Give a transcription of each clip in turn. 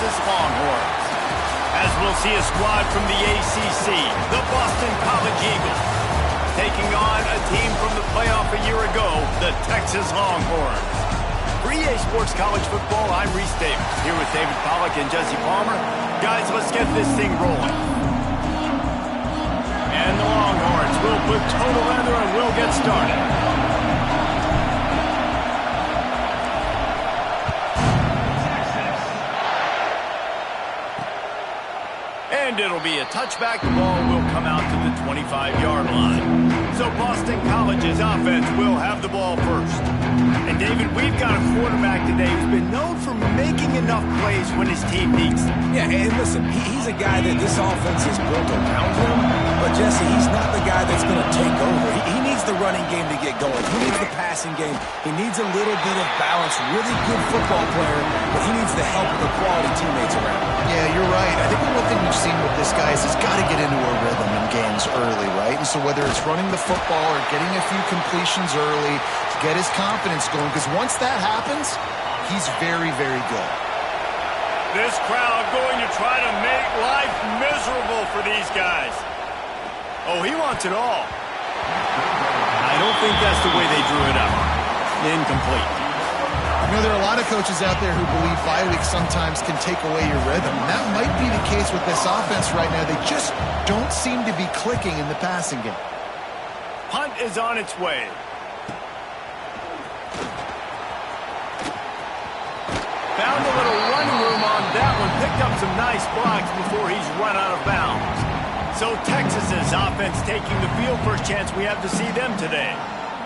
Texas Longhorns. As we'll see a squad from the ACC, the Boston College Eagles, taking on a team from the playoff a year ago, the Texas Longhorns. For EA Sports College Football, I'm Reese Davis, here with David Pollack and Jesse Palmer. Guys, let's get this thing rolling. And the Longhorns will put total leather and we'll get started. And it'll be a touchback. The ball will come out to the 25-yard line. So Boston College's offense will have the ball first. And David, we've got a quarterback today who's been known for making enough plays when his team needs them. Yeah, and listen, he's a guy that this offense is built around him. But Jesse, he's not the guy that's going to take over. He needs the running game to get going. He needs the passing game. He needs a little bit of balance. Really good football player, but he needs the help of the quality teammates around him. Yeah, you're right. I think one thing we've seen with this guy is he's got to get into a rhythm in games early, right? And so whether it's running the football or getting a few completions early to get his confidence going, because once that happens, he's very, very good. This crowd going to try to make life miserable for these guys. Oh, he wants it all. I don't think that's the way they drew it up. Incomplete. You know, there are a lot of coaches out there who believe bye weeks sometimes can take away your rhythm. And that might be the case with this offense right now. They just don't seem to be clicking in the passing game. Punt is on its way. Found a little running room on that one. Picked up some nice blocks before he's run out of bounds. So Texas's offense taking the field. First chance we have to see them today.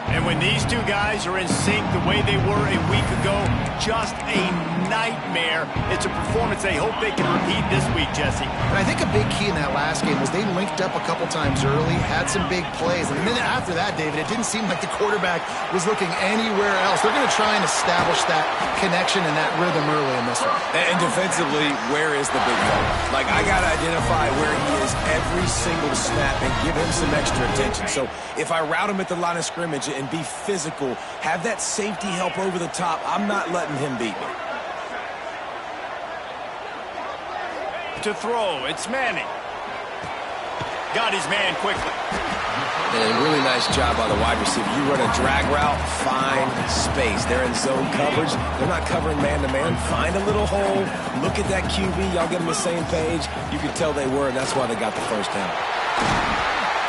And when these two guys are in sync the way they were a week ago, just a nightmare. It's a performance they hope they can repeat this week, Jesse. And I think a big key in that last game was they linked up a couple times early, had some big plays. And then after that, David, it didn't seem like the quarterback was looking anywhere else. They're going to try and establish that connection and that rhythm early in this one. And defensively, where is the big fella? Like, I got to identify where he is every single snap and give him some extra attention. So if I route him at the line of scrimmage and be physical, have that safety help over the top, I'm not letting him beat me. To throw, it's Manning. Got his man quickly. And a really nice job by the wide receiver. You run a drag route, find space. They're in zone coverage. They're not covering man-to-man. Find a little hole. Look at that QB. Y'all get on the same page. You could tell they were, and that's why they got the first down.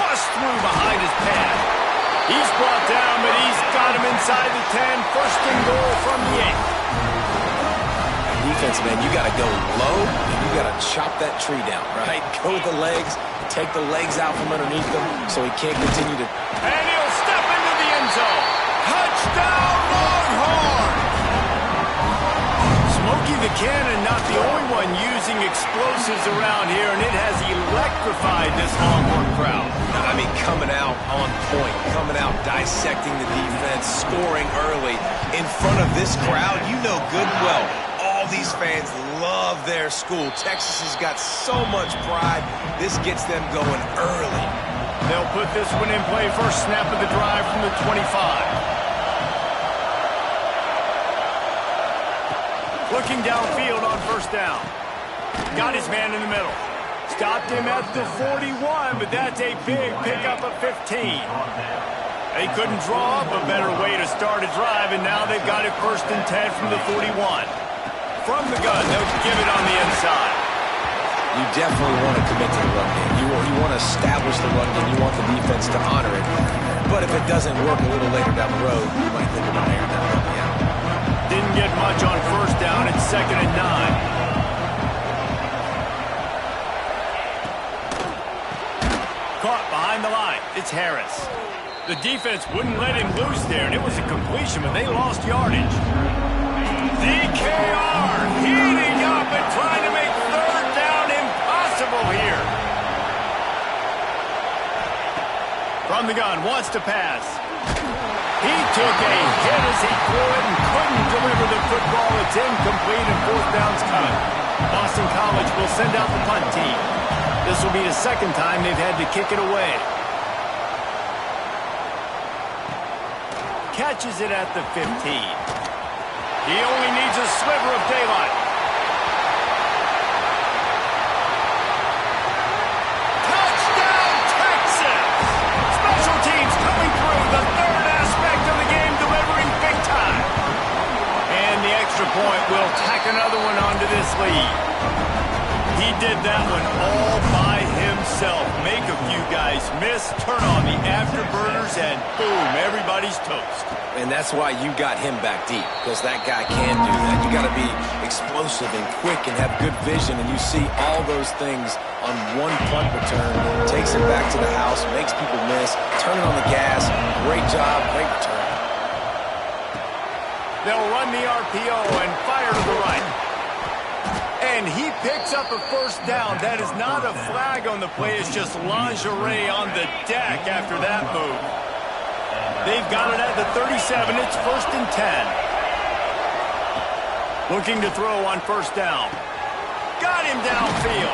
Bust through behind his pad. He's brought down, but he's got him inside the 10. First and goal from the 8. Defense, man, you got to go low, and you got to chop that tree down, right? Go with the legs, take the legs out from underneath them so he can't continue to... And he'll step into the end zone. Touchdown, Longhorns! Smokey the Cannon, not the only one using explosives around here, and it has electrified this Longhorn crowd. I mean, coming out on point, coming out dissecting the defense, scoring early in front of this crowd. You know good and well, all these fans love their school. Texas has got so much pride. This gets them going early. They'll put this one in play. First snap of the drive from the 25. Looking downfield on first down. Got his man in the middle. Stopped him at the 41, but that's a big pickup of 15. They couldn't draw up a better way to start a drive, and now they've got it first and 10 from the 41. From the gun, they'll give it on the inside. You definitely want to commit to the run game. You want to establish the run game. You want the defense to honor it. But if it doesn't work a little later down the road, you might think about airing that run game. Didn't get much on first down. It's 2nd and 9. Caught behind the line. It's Harris. The defense wouldn't let him loose there, and it was a completion, but they lost yardage. DKR heating up and trying to make third down impossible here. From the gun, wants to pass. He took a hit as he threw it and couldn't deliver the football. It's incomplete and fourth down's coming. Boston College will send out the punt team. This will be the second time they've had to kick it away. Catches it at the 15. He only needs a sliver of daylight. extra point will tack another one onto this lead. He did that one all by himself. Make a few guys miss, turn on the afterburners, and boom, everybody's toast. And that's why you got him back deep, because that guy can do that. You got to be explosive and quick and have good vision, and you see all those things on one punt return. Takes it back to the house, makes people miss, turning on the gas. Great job, great return. They'll run the RPO and fire to the right. And he picks up a first down. That is not a flag on the play. It's just lingerie on the deck after that move. They've got it at the 37. It's 1st and 10. Looking to throw on first down. Got him downfield.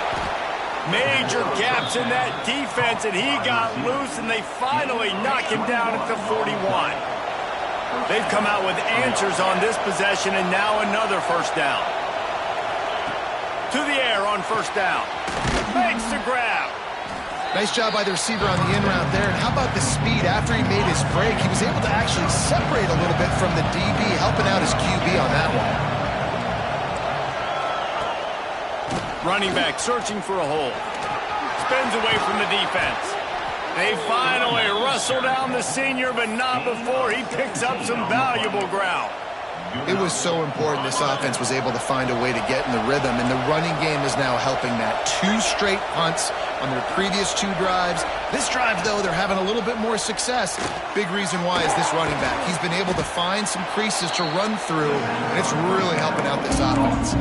Major gaps in that defense, and he got loose, and they finally knock him down at the 41. They've come out with answers on this possession, and now another first down. To the air on first down. Makes the grab. Nice job by the receiver on the in route there. And how about the speed after he made his break? He was able to actually separate a little bit from the DB, helping out his QB on that one. Running back searching for a hole. Spins away from the defense. They finally wrestle down the senior, but not before he picks up some valuable ground. It was so important this offense was able to find a way to get in the rhythm, and the running game is now helping that. 2 straight punts on their previous 2 drives. This drive, though, they're having a little bit more success. Big reason why is this running back. He's been able to find some creases to run through, and it's really helping out this offense.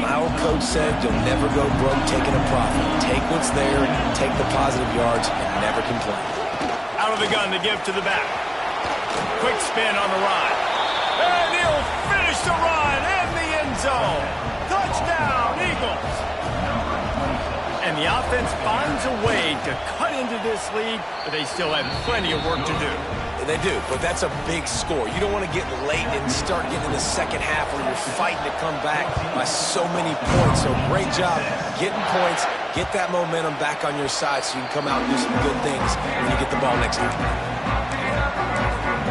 My old coach said you'll never go broke taking a profit. Take what's there, take the positive yards, and never complain. Out of the gun to give to the back. Quick spin on the ride. And he'll finish the run in the end zone. Touchdown, Eagles. And the offense finds a way to cut into this lead, but they still have plenty of work to do. They do, but that's a big score. You don't want to get late and start getting in the second half where you're fighting to come back by so many points. So great job getting points, get that momentum back on your side so you can come out and do some good things when you get the ball next time.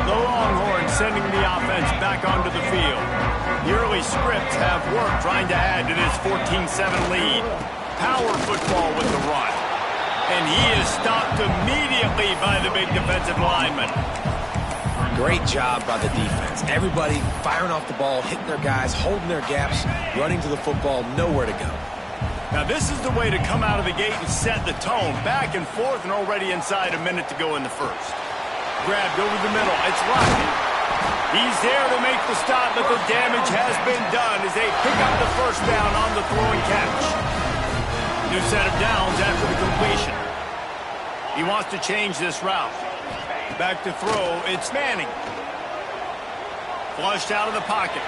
The Longhorns sending the offense back onto the field. The early scripts have worked trying to add to this 14-7 lead. Power football with the run. And he is stopped immediately by the big defensive lineman. Great job by the defense. Everybody firing off the ball, hitting their guys, holding their gaps, running to the football, nowhere to go. Now this is the way to come out of the gate and set the tone. Back and forth and already inside a minute to go in the first. Grabbed over the middle. It's locked. He's there to make the stop, but the damage has been done as they pick up the first down on the throw and catch. New set of downs after the completion. He wants to change this route. Back to throw. It's Manning. Flushed out of the pocket.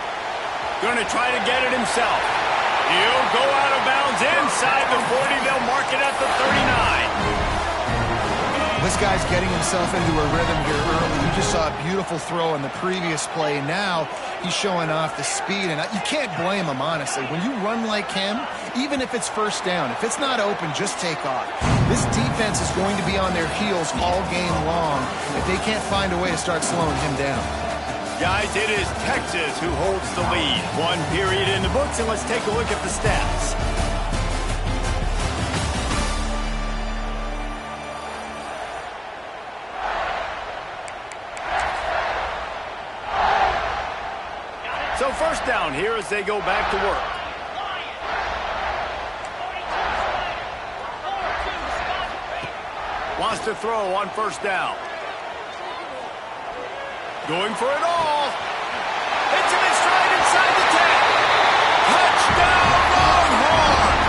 Going to try to get it himself. He'll go out of bounds inside the 40. They'll mark it at the 39. This guy's getting himself into a rhythm here early. You just saw a beautiful throw in the previous play. Now he's showing off the speed, and you can't blame him, honestly. When you run like him, even if it's first down, if it's not open, just take off. This defense is going to be on their heels all game long if they can't find a way to start slowing him down. Guys, it is Texas who holds the lead. 1 period in the books, and let's take a look at the stats. So first down here as they go back to work. Wants to throw on first down. Going for it all. Hits him in stride inside the 10. Touchdown, Longhorns!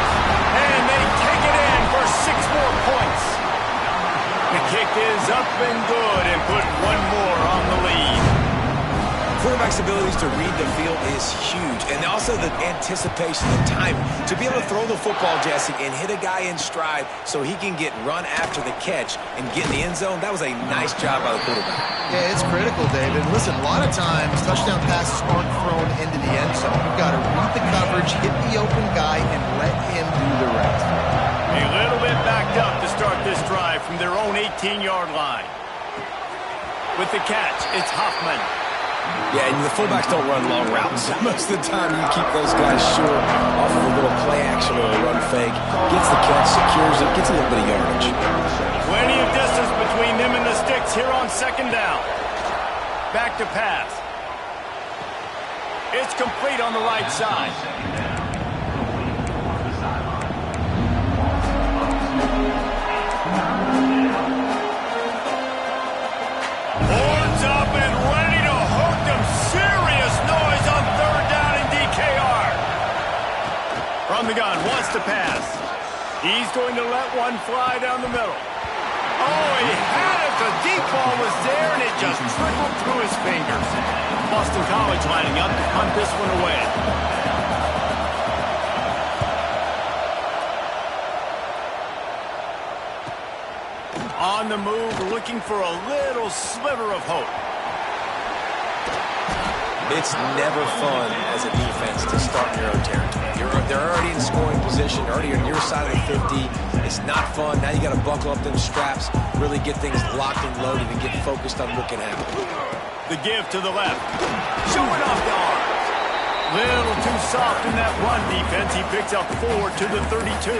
And they take it in for 6 more points. The kick is up and good and put 1 more on the lead. Quarterback's abilities to read the field is huge, and also the anticipation, the time to be able to throw the football, Jesse, and hit a guy in stride so he can get run after the catch and get in the end zone. That was a nice job by the quarterback. Yeah, it's critical, David. Listen, a lot of times touchdown passes aren't thrown into the end zone. You've got to read the coverage, hit the open guy, and let him do the rest. A little bit backed up to start this drive from their own 18-yard line. With the catch, it's Hoffman. Yeah, and the fullbacks don't run long routes. Most of the time, you keep those guys short off of a little play action or a run fake. Gets the catch, secures it, gets a little bit of yardage. Plenty of distance between them and the sticks here on second down. Back to pass. It's complete on the right side. Horns up and ready to hook them. Serious noise on third down in DKR. From the gun, wants to pass. He's going to let one fly down the middle. Oh, he had it. The deep ball was there, and it just trickled through his fingers. Boston College lining up to punt this one away. On the move, looking for a little sliver of hope. It's never fun as a defense to start in your own territory. They're already in scoring position, already on your side of the 50. It's not fun. Now you got to buckle up them straps, really get things locked and loaded, and get focused on what can happen. The give to the left. Showing off the arms. Little too soft in that run defense. He picks up 4 to the 32.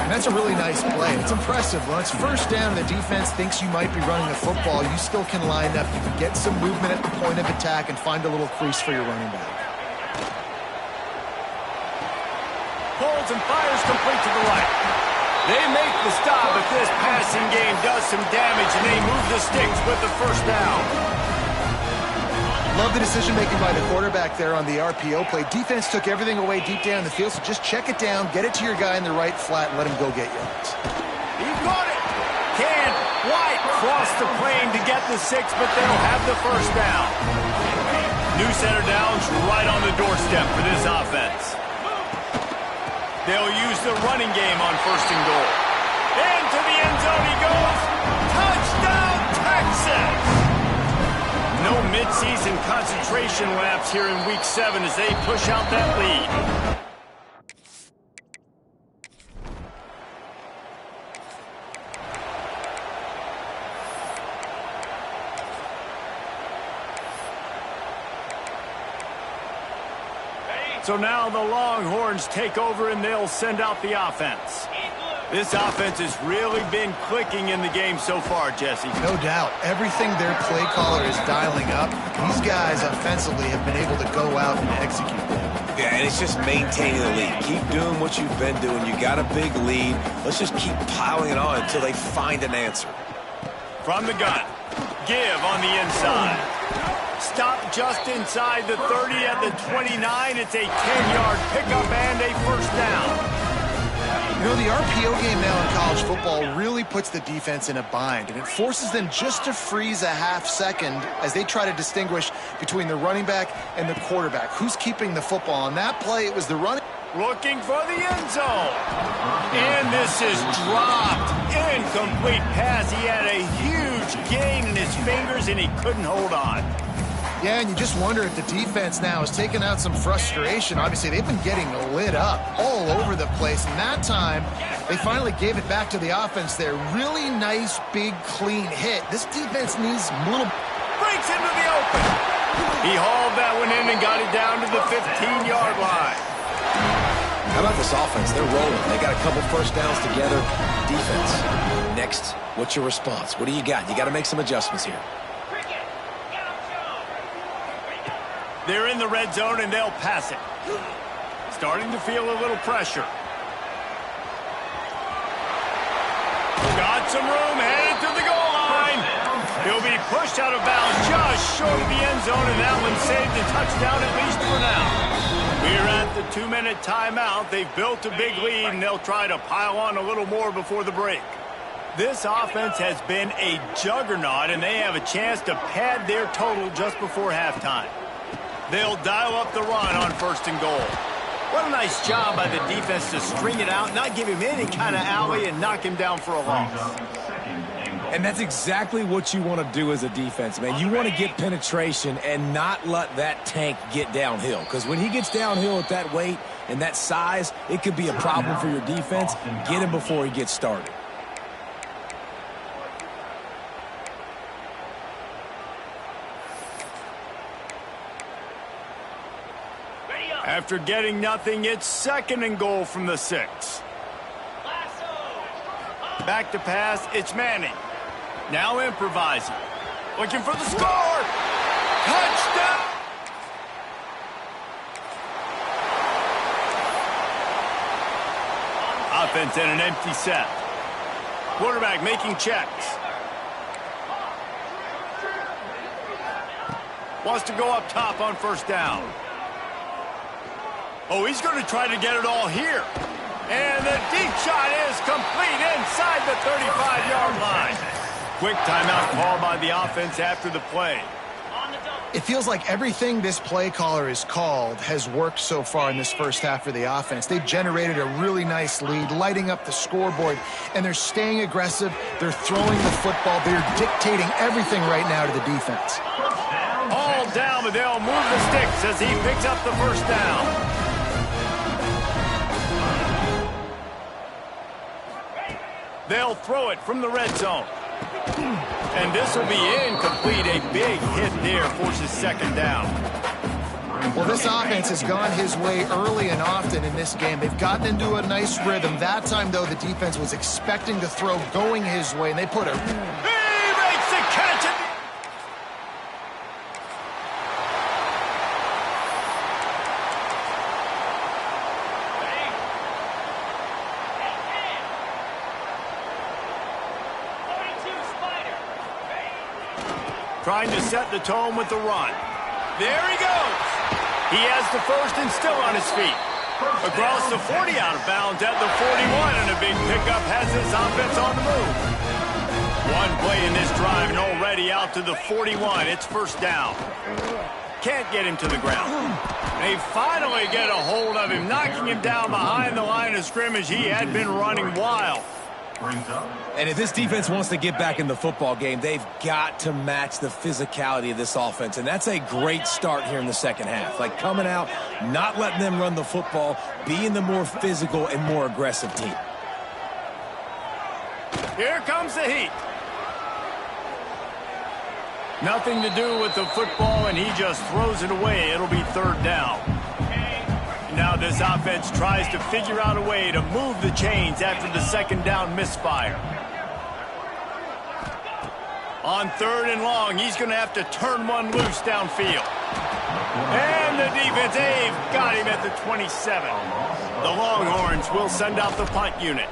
And that's a really nice play. It's impressive. When it's first down, the defense thinks you might be running the football. You still can line up. You can get some movement at the point of attack and find a little crease for your running back. Pulls and fires complete to the right. They make the stop, but this passing game does some damage, and they move the sticks with the first down. Love the decision-making by the quarterback there on the RPO play. Defense took everything away deep down the field, so just check it down, get it to your guy in the right flat, and let him go get yards. He got it. Can White cross the plane to get the 6, but they'll have the first down. New center downs right on the doorstep for this offense. They'll use the running game on first and goal. Into the end zone he goes. Touchdown, Texas! No midseason concentration laps here in Week 7 as they push out that lead. So now the Longhorns take over and they'll send out the offense. This offense has really been clicking in the game so far, Jesse. No doubt. Everything their play caller is dialing up, these guys offensively have been able to go out and execute them. Yeah, and it's just maintaining the lead. Keep doing what you've been doing. You got a big lead. Let's just keep piling it on until they find an answer. From the gun. Give on the inside. Stop just inside the 30 at the 29. It's a 10-yard pickup and a first down. You know, the RPO game now in college football really puts the defense in a bind, and it forces them just to freeze a half second as they try to distinguish between the running back and the quarterback. Who's keeping the football? On that play, it was the running. Looking for the end zone. And this is dropped. Incomplete pass. He had a huge gain in his fingers, and he couldn't hold on. Yeah, and you just wonder if the defense now has taken out some frustration. Obviously, they've been getting lit up all over the place. And that time, they finally gave it back to the offense there. Really nice, big, clean hit. This defense needs a little... Breaks into the open. He hauled that one in and got it down to the 15-yard line. How about this offense? They're rolling. They got a couple first downs together. Defense. Next, what's your response? What do you got? You got to make some adjustments here. They're in the red zone, and they'll pass it. Starting to feel a little pressure. Got some room, headed to the goal line. He'll be pushed out of bounds just short of the end zone, and that one saved a touchdown at least for now. We're at the 2-minute timeout. They've built a big lead, and they'll try to pile on a little more before the break. This offense has been a juggernaut, and they have a chance to pad their total just before halftime. They'll dial up the run on first and goal. What a nice job by the defense to string it out, not give him any kind of alley, and knock him down for a loss. And that's exactly what you want to do as a defense, man. You want to get penetration and not let that tank get downhill. Because when he gets downhill at that weight and that size, it could be a problem for your defense. Get him before he gets started. After getting nothing, it's 2nd and goal from the 6. Back to pass, it's Manning. Now improvising. Looking for the score! Touchdown! Offense in an empty set. Quarterback making checks. Wants to go up top on 1st down. Oh, he's going to try to get it all here. And the deep shot is complete inside the 35-yard line. Quick timeout called by the offense after the play. It feels like everything this play caller has called has worked so far in this first half for the offense. They've generated a really nice lead, lighting up the scoreboard, and they're staying aggressive. They're throwing the football. They're dictating everything right now to the defense. All down, but they'll move the sticks as he picks up the 1st down. They'll throw it from the red zone. And this will be incomplete. A big hit there forces 2nd down. Well, this offense has gone his way early and often in this game. They've gotten into a nice rhythm. That time, though, the defense was expecting the throw going his way, and they put a... He makes the catch! Trying to set the tone with the run. There he goes. He has the 1st and still on his feet. Across the 40, out of bounds at the 41, and a big pickup has his offense on the move. One play in this drive and already out to the 41. It's 1st down. Can't get him to the ground. They finally get a hold of him, knocking him down behind the line of scrimmage. He had been running wild. And if this defense wants to get back in the football game, they've got to match the physicality of this offense. And that's a great start here in the 2nd half. Like coming out, not letting them run the football, being the more physical and more aggressive team. Here comes the heat. Nothing to do with the football, and he just throws it away. It'll be 3rd down. Now this offense tries to figure out a way to move the chains after the 2nd down misfire. On 3rd and long, he's going to have to turn one loose downfield. And the defense, they've got him at the 27. The Longhorns will send out the punt unit.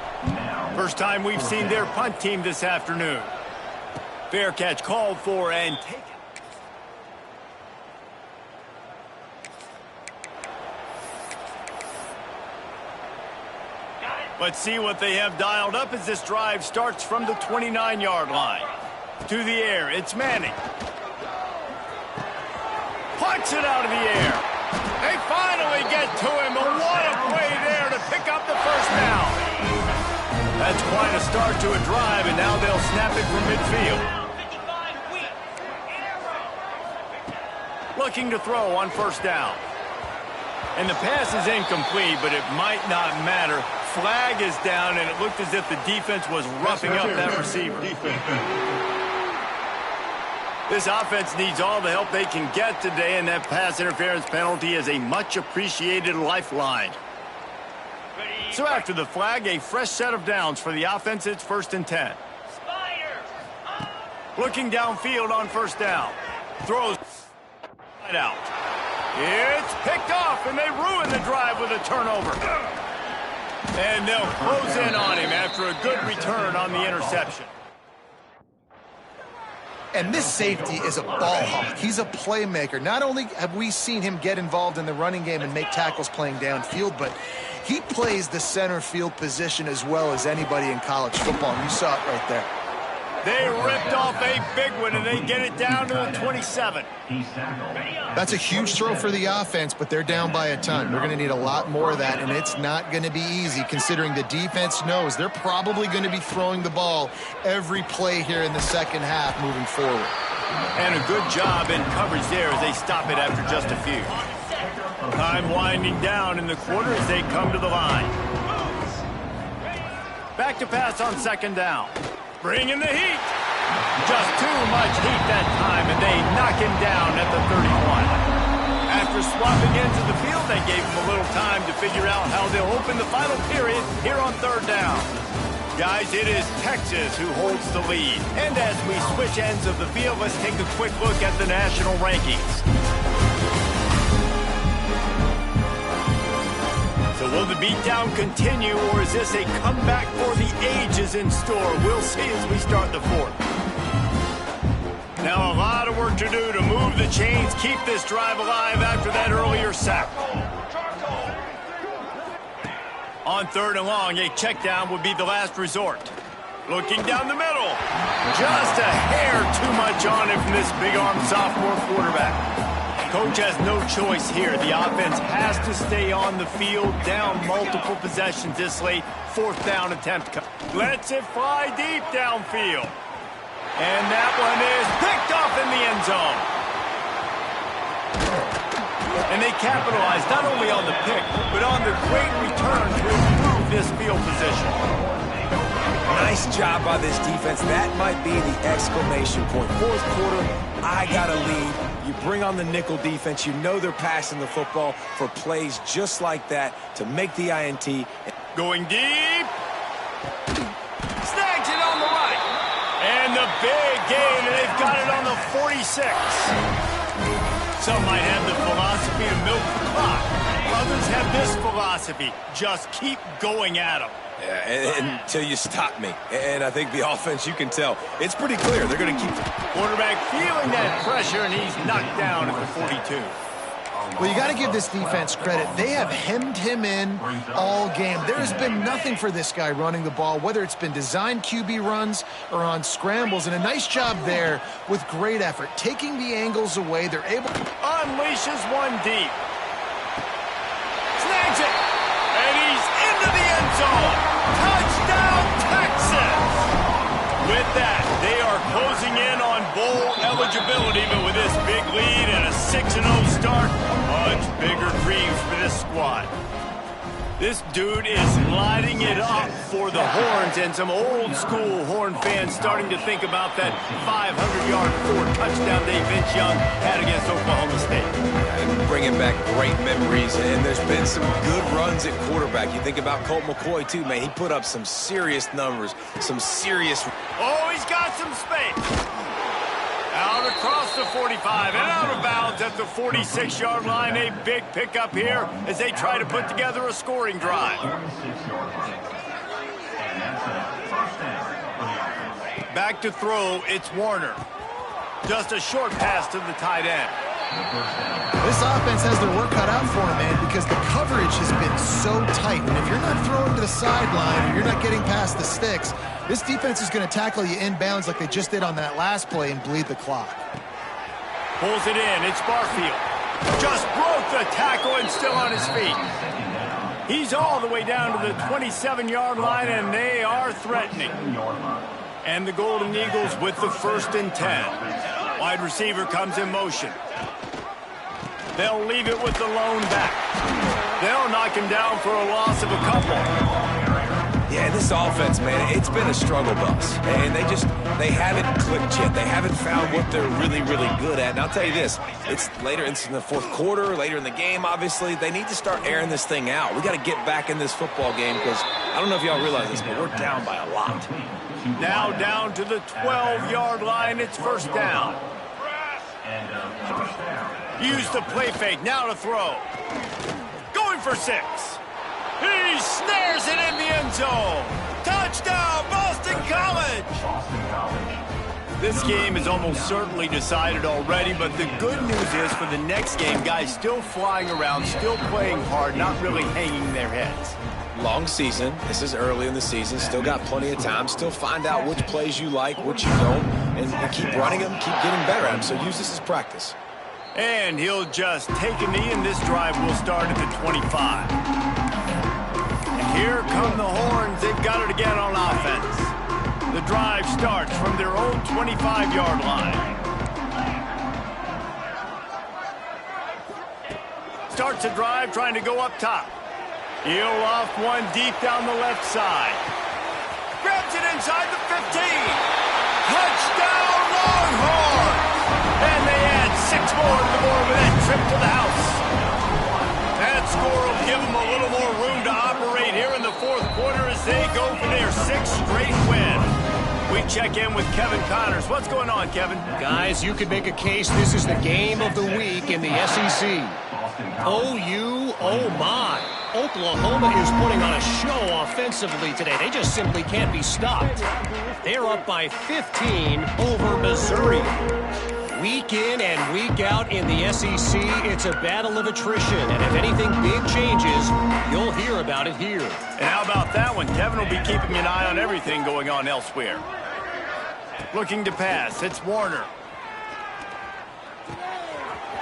First time we've seen their punt team this afternoon. Fair catch called for and taken. Let's see what they have dialed up as this drive starts from the 29-yard line. To the air, it's Manning. Punts it out of the air. They finally get to him, but what a play there to pick up the 1st down. That's quite a start to a drive, and now they'll snap it from midfield. Looking to throw on 1st down. And the pass is incomplete, but it might not matter. Flag is down, and it looked as if the defense was roughing up that receiver. This offense needs all the help they can get today, and that pass interference penalty is a much-appreciated lifeline. So after the flag, a fresh set of downs for the offense. It's 1st and 10. Looking downfield on 1st down. Throws right out. It's picked off, and they ruin the drive with a turnover. And they'll close in on him after a good return on the interception. And this safety is a ball hawk. He's a playmaker. Not only have we seen him get involved in the running game and make tackles playing downfield, but he plays the center field position as well as anybody in college football. And you saw it right there. They ripped off a big one, and they get it down to the 27. That's a huge throw for the offense, but they're down by a ton. They're going to need a lot more of that, and it's not going to be easy considering the defense knows they're probably going to be throwing the ball every play here in the 2nd half moving forward. And a good job in coverage there as they stop it after just a few. Time winding down in the quarter as they come to the line. Back to pass on 2nd down. Bring in the heat. Just too much heat that time, and they knock him down at the 31. After swapping ends of the field. They gave them a little time to figure out how they'll open the final period here on third down. Guys, it is Texas who holds the lead. And as we switch ends of the field, let's take a quick look at the national rankings. So will the beatdown continue, or is this a comeback for the ages in store? We'll see as we start the fourth. Now a lot of work to do to move the chains, keep this drive alive after that earlier sack. On third and long, a check down would be the last resort. Looking down the middle. Just a hair too much on it from this big-armed sophomore quarterback. Coach has no choice here. The offense has to stay on the field, down multiple possessions this late. Fourth down attempt. Lets it fly deep downfield. And that one is picked off in the end zone. And they capitalized not only on the pick, but on the great return to improve this field position. Nice job by this defense. That might be the exclamation point. Fourth quarter, I got a lead. You bring on the nickel defense. You know they're passing the football for plays just like that to make the INT. Going deep. Snags it on the right. And the big gain, and they've got it on the 46. Some might have the philosophy to milk the clock. Others have this philosophy. Just keep going at them. Yeah, until you stop me. And I think the offense, you can tell, it's pretty clear. They're going to keep the quarterback feeling that pressure, and he's knocked down at the 42. Well, you got to give this defense credit. They have hemmed him in all game. There has been nothing for this guy running the ball, whether it's been designed QB runs or on scrambles, and a nice job there with great effort. Taking the angles away, they're able to unleashes one deep. Snags it, and he's into the end zone. Touchdown, Texas! With that, they are closing in on bowl eligibility, but with this big lead and a 6-0 start, much bigger dreams for this squad. This dude is lighting it up for the Horns, and some old-school Horn fans starting to think about that 500-yard four-touchdown day Vince Young had against Oklahoma State. Bringing back great memories, and there's been some good runs at quarterback. You think about Colt McCoy, too, man. He put up some serious numbers, some serious... Oh, he's got some space. Out across the 45 and out of bounds at the 46-yard line. A big pickup here as they try to put together a scoring drive. Back to throw, it's Warner. Just a short pass to the tight end. This offense has their work cut out for them, man, because the coverage has been so tight. And if you're not throwing to the sideline or you're not getting past the sticks, this defense is going to tackle you inbounds like they just did on that last play and bleed the clock. Pulls it in. It's Barfield. Just broke the tackle and still on his feet. He's all the way down to the 27-yard line, and they are threatening. And the Golden Eagles with the 1st and 10. Wide receiver comes in motion. They'll leave it with the lone back. They'll knock him down for a loss of a couple. Yeah, this offense, man, it's been a struggle bus. And they haven't clicked yet. They haven't found what they're really, really good at. And I'll tell you this, it's in the fourth quarter, later in the game, obviously. They need to start airing this thing out. We got to get back in this football game because I don't know if y'all realize this, but we're down by a lot. Now down to the 12-yard line. It's 1st down. Use the play fake. Now to throw. Going for 6. He snares it in the end zone. Touchdown, Boston College. This game is almost certainly decided already, but the good news is for the next game, guys still flying around, still playing hard, not really hanging their heads. Long season. This is early in the season. Still got plenty of time. Still find out which plays you like, which you don't, and keep running them, keep getting better at them. So use this as practice. And he'll just take a knee, and this drive will start at the 25. And here come the Horns. They've got it again on offense. The drive starts from their own 25-yard line. Starts a drive trying to go up top. He'll off one deep down the left side. Grabs it inside the 15. Touchdown, Longhorns! And they add 6 more to the board with that trip to the house. quarter as they go for their 6th straight win. We check in with Kevin Connors. What's going on, Kevin? Guys, you could make a case this is the game of the week in the SEC. OU, oh my. Oklahoma is putting on a show offensively today. They just simply can't be stopped. They're up by 15 over Missouri. Week in and week out in the SEC, it's a battle of attrition. And if anything big changes, you'll hear about it here. And how about that one? Kevin will be keeping an eye on everything going on elsewhere. Looking to pass. It's Warner.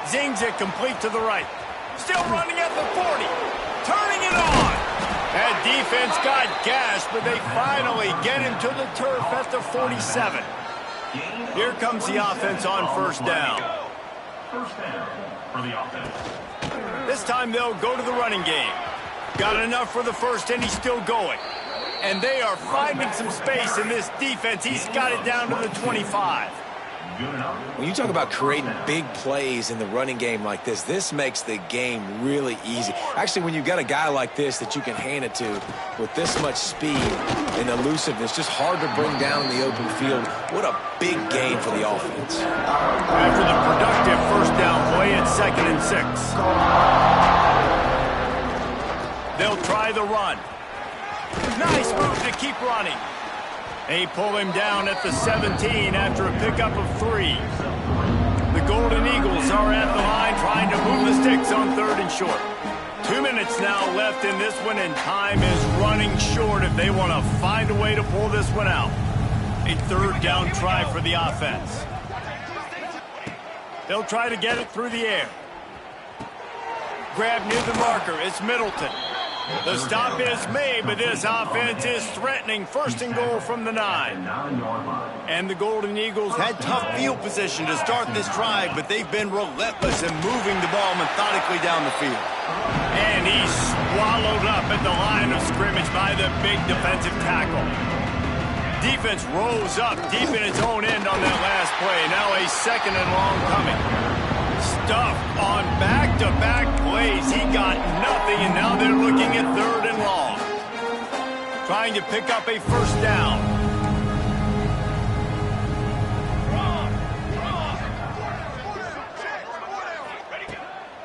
Zings it complete to the right. Still running at the 40. Turning it on. That defense got gashed, but they finally get him to the turf at the 47. Here comes the offense on first down. First down for the offense. This time they'll go to the running game. Got enough for the first, and he's still going. And they are finding some space in this defense. He's got it down to the 25. When you talk about creating big plays in the running game like this, this makes the game really easy. Actually, when you've got a guy like this that you can hand it to with this much speed and elusiveness, just hard to bring down in the open field. What a big game for the offense. After the productive first down play, it's 2nd and 6. They'll try the run. Nice move to keep running. They pull him down at the 17 after a pickup of 3. The Golden Eagles are at the line trying to move the sticks on 3rd and short. 2 minutes now left in this one, and time is running short if they want to find a way to pull this one out. A 3rd down try for the offense. They'll try to get it through the air. Grab near the marker. It's Middleton. The stop is made, but this offense is threatening. 1st and goal from the 9. And the Golden Eagles had tough field position to start this drive, but they've been relentless in moving the ball methodically down the field. And he's swallowed up at the line of scrimmage by the big defensive tackle. Defense rose up deep in its own end on that last play. Now a 2nd and long coming. Stuffed on back-to-back plays. He got nothing, and now they're looking at 3rd and long. Trying to pick up a 1st down.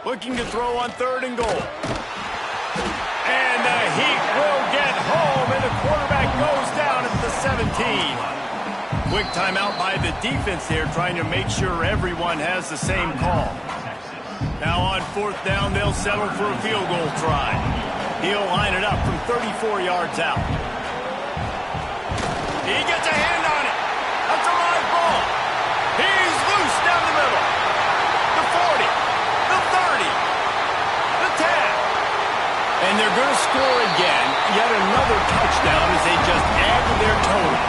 Looking to throw on 3rd and goal. And the Heat will get home, and the quarterback goes down at the 17. Quick timeout by the defense here, trying to make sure everyone has the same call. Now on 4th down, they'll settle for a field goal try. He'll line it up from 34 yards out. He gets a hand on it. That's a live ball. He's loose down the middle. The 40, the 30, the 10. And they're going to score again. Yet another touchdown as they just add to their total.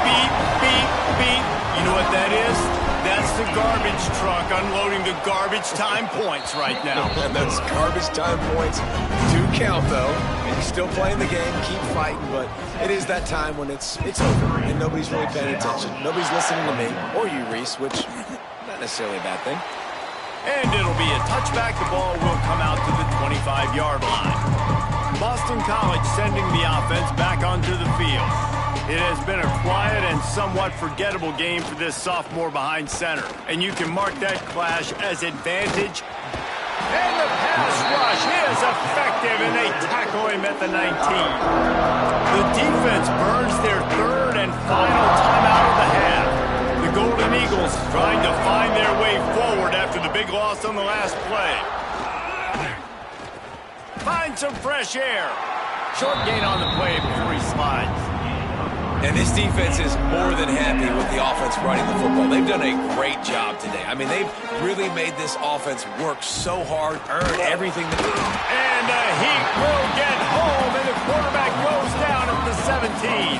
Beep, beep, beep. You know what that is? That's the garbage truck unloading the garbage time points right now. And those garbage time points do count, though. And you're still playing the game, keep fighting, but it is that time when it's over and nobody's really paying attention. Nobody's listening to me or you, Reese, which not necessarily a bad thing. And it'll be a touchback. The ball will come out to the 25-yard line. Boston College sending the offense back onto the field. It has been a quiet and somewhat forgettable game for this sophomore behind center. And you can mark that clash as advantage. And the pass rush is effective, and they tackle him at the 19. The defense burns their 3rd and final timeout of the half. The Golden Eagles trying to find their way forward after the big loss on the last play. Find some fresh air. Short gain on the play before he slides. And this defense is more than happy with the offense running the football. They've done a great job today. I mean, they've really made this offense work so hard, earn everything that they do. And the Heat will get home, and the quarterback goes down at the 17.